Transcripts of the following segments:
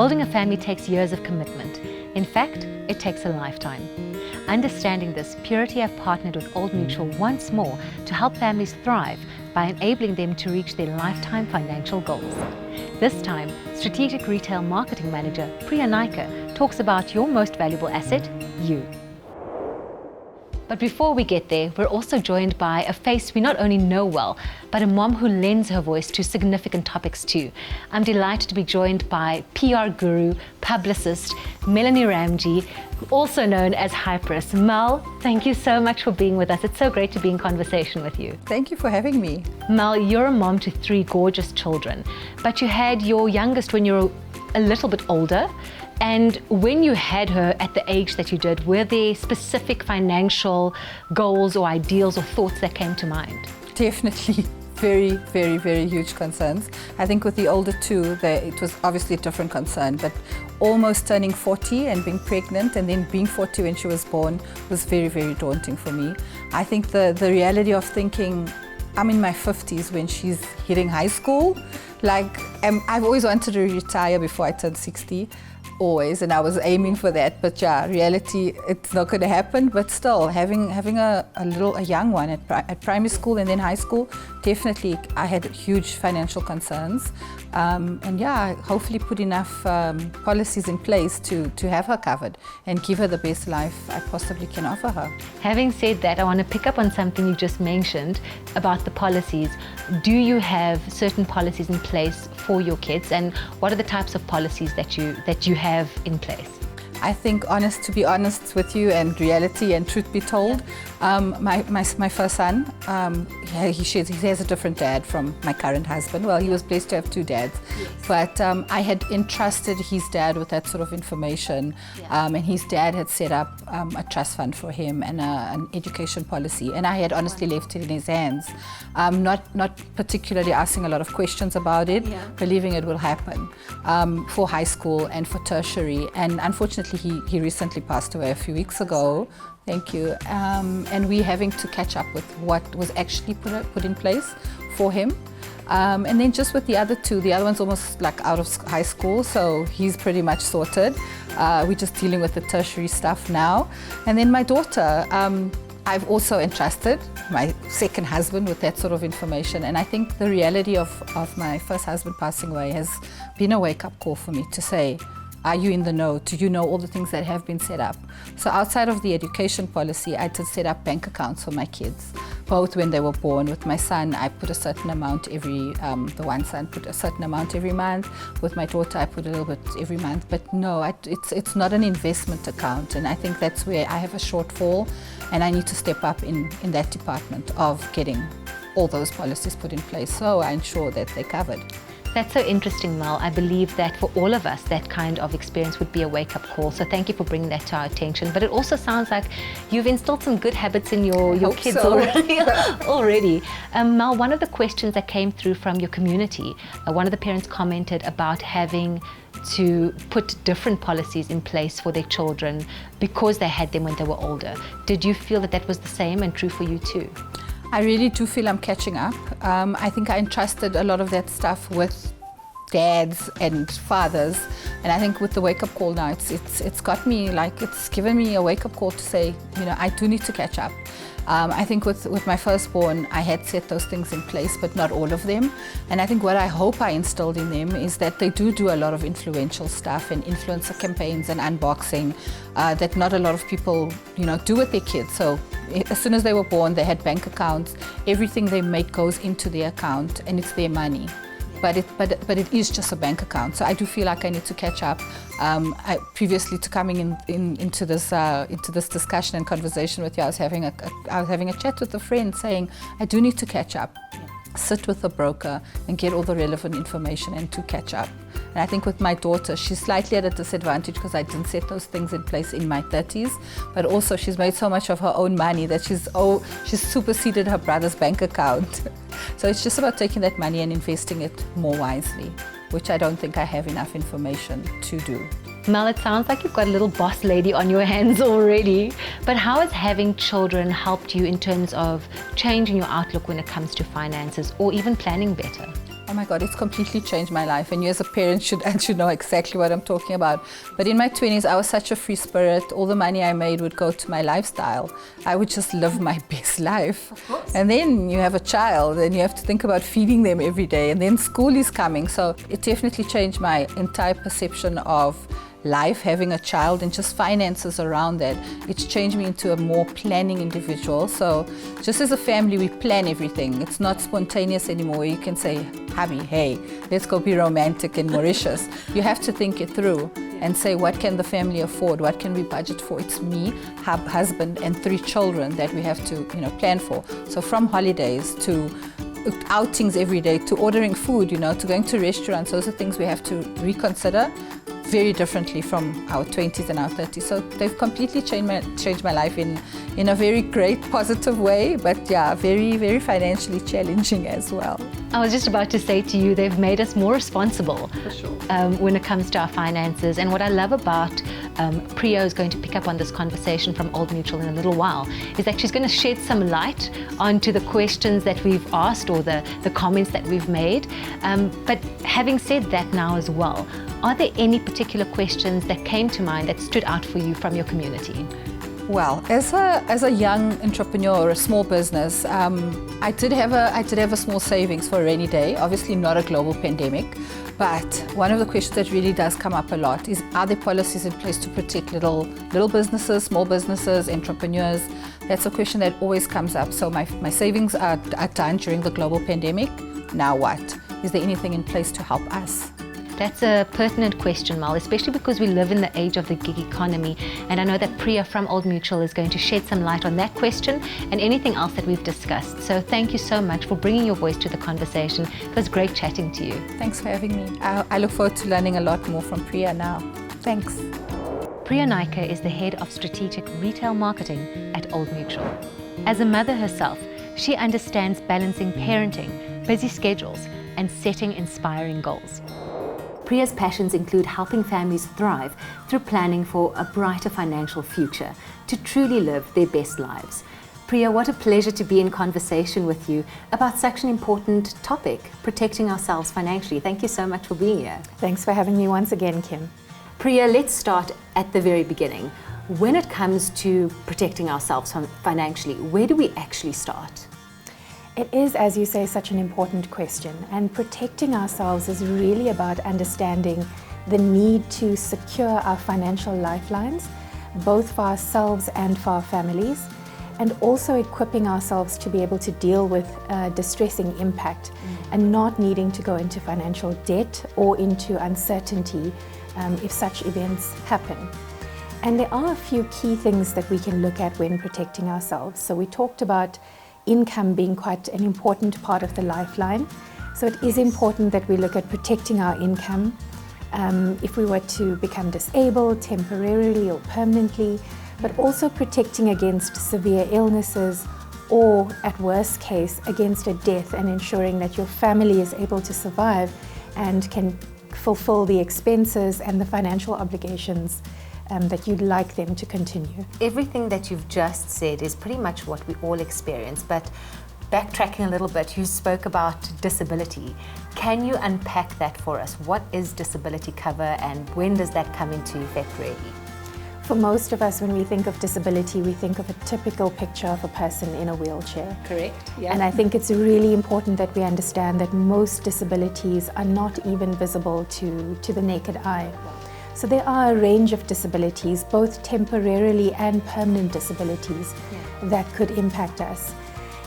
Building a family takes years of commitment. In fact, it takes a lifetime. Understanding this, Purity have partnered with Old Mutual once more to help families thrive by enabling them to reach their lifetime financial goals. This time, Strategic Retail Marketing Manager Priya Naicker talks about your most valuable asset, you. But before we get there, we're also joined by a face we not only know well, but a mom who lends her voice to significant topics too. I'm delighted to be joined by PR guru, publicist, Melanie Ramjee, also known as Hypress. Mel, thank you so much for being with us. It's so great to be in conversation with you. Thank you for having me. Mel, you're a mom to 3 gorgeous children, but you had your youngest when you were a little bit older. And when you had her at the age that you did, were there specific financial goals or ideals or thoughts that came to mind? Definitely very, very, very huge concerns. I think with the older two, it was obviously a different concern, but almost turning 40 and being pregnant and then being 40 when she was born was very, very daunting for me. I think the reality of thinking, I'm in my 50s when she's hitting high school. I've always wanted to retire before I turned 60. Always, and I was aiming for that, but yeah, reality, it's not going to happen. But still, having a young one at primary school and then high school, definitely I had huge financial concerns, and yeah, hopefully put enough policies in place to have her covered and give her the best life I possibly can offer her. Having said that, I want to pick up on something you just mentioned about the policies. Do you have certain policies in place for your kids, and what are the types of policies that you have in place? I think, to be honest with you, and reality and truth be told, my first son, he has a different dad from my current husband. Well, he was blessed to have 2 dads, yes. But I had entrusted his dad with that sort of information, and his dad had set up a trust fund for him and an education policy, and I had honestly left it in his hands, not particularly asking a lot of questions about it, believing it will happen for high school and for tertiary, and unfortunately he recently passed away a few weeks ago. Thank you. And we're having to catch up with what was actually put in place for him. And then just with the other 2, the other one's almost like out of high school, so he's pretty much sorted. We're just dealing with the tertiary stuff now. And then my daughter, I've also entrusted my second husband with that sort of information. And I think the reality of my first husband passing away has been a wake-up call for me to say, are you in the know? Do you know all the things that have been set up? So outside of the education policy, I did set up bank accounts for my kids, both when they were born. With my son, I put a certain amount the one son put a certain amount every month. With my daughter, I put a little bit every month. But no, it's not an investment account. And I think that's where I have a shortfall, and I need to step up in that department of getting all those policies put in place so I ensure that they're covered. That's so interesting, Mel. I believe that for all of us, that kind of experience would be a wake-up call. So thank you for bringing that to our attention. But it also sounds like you've instilled some good habits in your kids already. Mel, one of the questions that came through from your community, one of the parents commented about having to put different policies in place for their children because they had them when they were older. Did you feel that was the same and true for you too? I really do feel I'm catching up. I think I entrusted a lot of that stuff with dads and fathers, and I think with the wake-up call now, it's got me, it's given me a wake-up call to say, I do need to catch up. I think with my firstborn, I had set those things in place, but not all of them. And I think what I hope I instilled in them is that they do a lot of influential stuff and influencer campaigns and unboxing that not a lot of people, do with their kids. So as soon as they were born, they had bank accounts. Everything they make goes into their account, and it's their money. But it is just a bank account. So I do feel like I need to catch up. Previously to coming into this discussion and conversation with you, I was having a chat with a friend saying I do need to catch up. Sit with a broker and get all the relevant information and to catch up. And I think with my daughter, she's slightly at a disadvantage because I didn't set those things in place in my 30s, but also she's made so much of her own money that she's superseded her brother's bank account. So it's just about taking that money and investing it more wisely, which I don't think I have enough information to do. Mel, it sounds like you've got a little boss lady on your hands already, but how has having children helped you in terms of changing your outlook when it comes to finances or even planning better? Oh my God, it's completely changed my life. And you as a parent should know exactly what I'm talking about. But in my 20s, I was such a free spirit. All the money I made would go to my lifestyle. I would just live my best life. Of course. And then you have a child and you have to think about feeding them every day. And then school is coming. So it definitely changed my entire perception of life, having a child, and just finances around that. It's changed me into a more planning individual. So just as a family, we plan everything. It's not spontaneous anymore. You can say, hubby, hey, let's go be romantic in Mauritius. You have to think it through and say, what can the family afford? What can we budget for? It's me, husband, and 3 children that we have to, plan for. So from holidays to outings every day, to ordering food, to going to restaurants, those are things we have to reconsider very differently from our 20s and our 30s. So they've completely changed my life in a very great, positive way, but yeah, very, very financially challenging as well. I was just about to say to you, they've made us more responsible. For sure. When it comes to our finances. And what I love about Priya is going to pick up on this conversation from Old Mutual in a little while, is that she's going to shed some light onto the questions that we've asked or the comments that we've made. But having said that now as well, are there any particular questions that came to mind that stood out for you from your community? Well, as a young entrepreneur or a small business, I did have a small savings for a rainy day. Obviously not a global pandemic, but one of the questions that really does come up a lot is, are there policies in place to protect little businesses, small businesses, entrepreneurs? That's a question that always comes up. So my savings are done during the global pandemic. Now what? Is there anything in place to help us? That's a pertinent question, Mal, especially because we live in the age of the gig economy. And I know that Priya from Old Mutual is going to shed some light on that question and anything else that we've discussed. So thank you so much for bringing your voice to the conversation. It was great chatting to you. Thanks for having me. I look forward to learning a lot more from Priya now. Thanks. Priya Naicker is the head of strategic retail marketing at Old Mutual. As a mother herself, she understands balancing parenting, busy schedules, and setting inspiring goals. Priya's passions include helping families thrive through planning for a brighter financial future to truly live their best lives. Priya, what a pleasure to be in conversation with you about such an important topic, protecting ourselves financially. Thank you so much for being here. Thanks for having me once again, Kim. Priya, let's start at the very beginning. When it comes to protecting ourselves financially, where do we actually start? It is, as you say, such an important question, and protecting ourselves is really about understanding the need to secure our financial lifelines, both for ourselves and for our families, and also equipping ourselves to be able to deal with distressing impact and not needing to go into financial debt or into uncertainty if such events happen. And there are a few key things that we can look at when protecting ourselves. So we talked about income being quite an important part of the lifeline. So it is important that we look at protecting our income. If we were to become disabled temporarily or permanently, but also protecting against severe illnesses or, at worst case, against a death, and ensuring that your family is able to survive and can fulfill the expenses and the financial obligations that you'd like them to continue. Everything that you've just said is pretty much what we all experience, but backtracking a little bit, you spoke about disability. Can you unpack that for us? What is disability cover and when does that come into effect really? For most of us, when we think of disability, we think of a typical picture of a person in a wheelchair. Correct, yeah. And I think it's really important that we understand that most disabilities are not even visible to the naked eye. So there are a range of disabilities, both temporarily and permanent disabilities, that could impact us.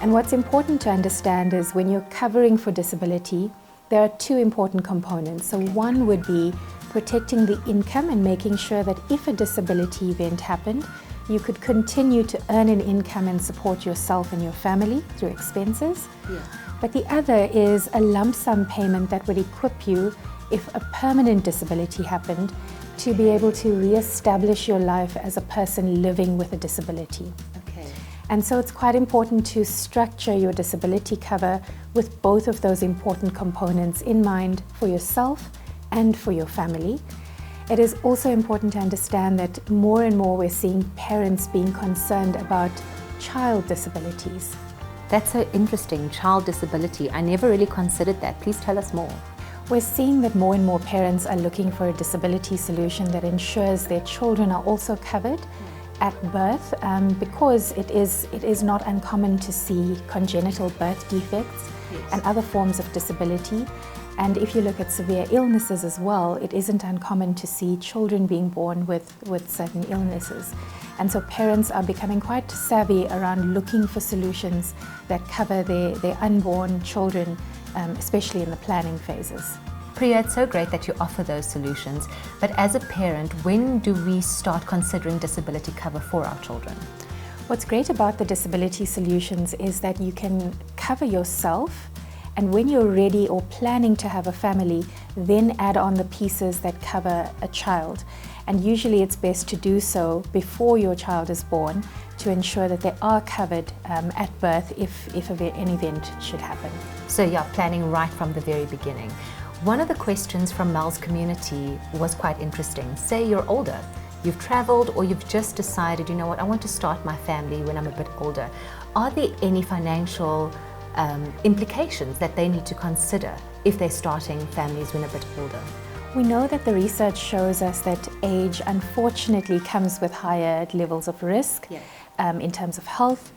And what's important to understand is when you're covering for disability, there are 2 important components. So one would be protecting the income and making sure that if a disability event happened, you could continue to earn an income and support yourself and your family through expenses. Yeah. But the other is a lump sum payment that would equip you, if a permanent disability happened, to be able to re-establish your life as a person living with a disability. Okay. And so it's quite important to structure your disability cover with both of those important components in mind for yourself and for your family. It is also important to understand that more and more we're seeing parents being concerned about child disabilities. That's so interesting, child disability. I never really considered that. Please tell us more. We're seeing that more and more parents are looking for a disability solution that ensures their children are also covered at birth, because it is not uncommon to see congenital birth defects and other forms of disability. And if you look at severe illnesses as well, it isn't uncommon to see children being born with certain illnesses. And so parents are becoming quite savvy around looking for solutions that cover their unborn children, especially in the planning phases. Priya, it's so great that you offer those solutions, but as a parent, when do we start considering disability cover for our children? What's great about the disability solutions is that you can cover yourself, and when you're ready or planning to have a family, then add on the pieces that cover a child. And usually it's best to do so before your child is born to ensure that they are covered at birth if an event should happen. So yeah, planning right from the very beginning. One of the questions from Mel's community was quite interesting. Say you're older, you've traveled, or you've just decided, you know what, I want to start my family when I'm a bit older. Are there any financial implications that they need to consider if they're starting families when a bit older? We know that the research shows us that age unfortunately comes with higher levels of risk in terms of health,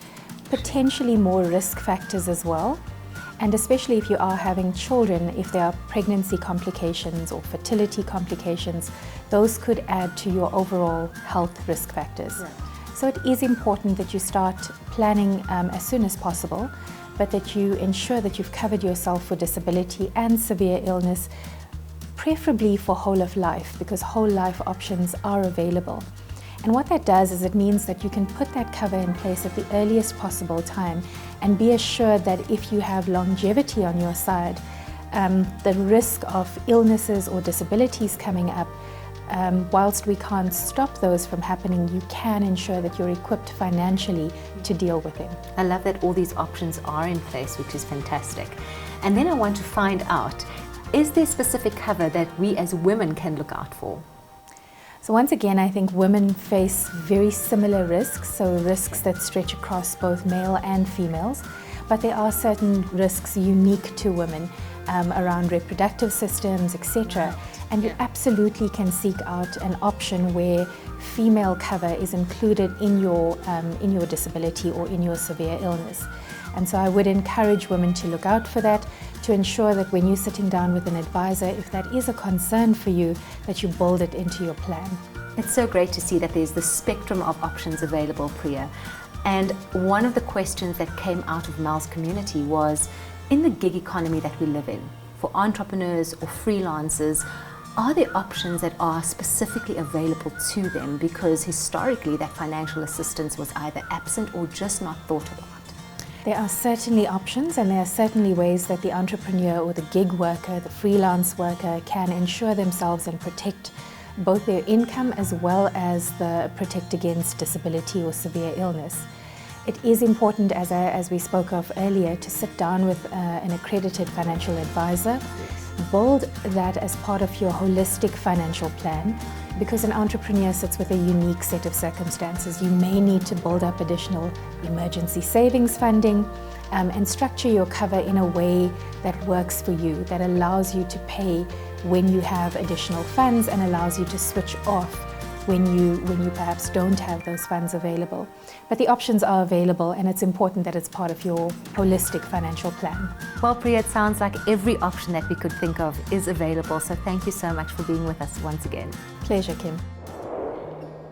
potentially more risk factors as well. And especially if you are having children, if there are pregnancy complications or fertility complications, those could add to your overall health risk factors. Right. So it is important that you start planning as soon as possible, but that you ensure that you've covered yourself for disability and severe illness, preferably for whole of life, because whole life options are available. And what that does is it means that you can put that cover in place at the earliest possible time and be assured that if you have longevity on your side, the risk of illnesses or disabilities coming up, whilst we can't stop those from happening, you can ensure that you're equipped financially to deal with them. I love that all these options are in place, which is fantastic. And then I want to find out, is there specific cover that we as women can look out for? So once again, I think women face very similar risks, so risks that stretch across both male and females, but there are certain risks unique to women around reproductive systems, etc. And you absolutely can seek out an option where female cover is included in your disability or in your severe illness. And so I would encourage women to look out for that, to ensure that when you're sitting down with an advisor, if that is a concern for you, that you build it into your plan. It's so great to see that there's the spectrum of options available, Priya. And one of the questions that came out of Mel's community was, in the gig economy that we live in, for entrepreneurs or freelancers, are there options that are specifically available to them? Because historically that financial assistance was either absent or just not thought about. There are certainly options, and there are certainly ways that the entrepreneur or the gig worker, the freelance worker, can insure themselves and protect both their income as well as protect against disability or severe illness. It is important, as we spoke of earlier, to sit down with an accredited financial advisor, build that as part of your holistic financial plan, because an entrepreneur sits with a unique set of circumstances. You may need to build up additional emergency savings funding and structure your cover in a way that works for you, that allows you to pay when you have additional funds and allows you to switch off when you perhaps don't have those funds available. But the options are available, and it's important that it's part of your holistic financial plan. Well, Priya, it sounds like every option that we could think of is available, so thank you so much for being with us once again. Pleasure, Kim.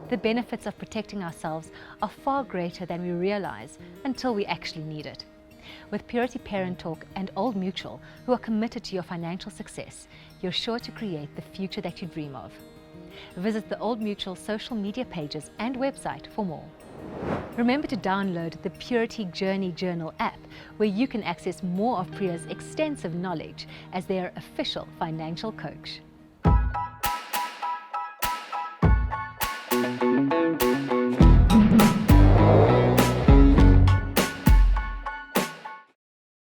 The benefits of protecting ourselves are far greater than we realize until we actually need it. With Purity Parent Talk and Old Mutual, who are committed to your financial success, you're sure to create the future that you dream of. Visit the Old Mutual social media pages and website for more. Remember to download the Purity Journey Journal app, where you can access more of Priya's extensive knowledge as their official financial coach.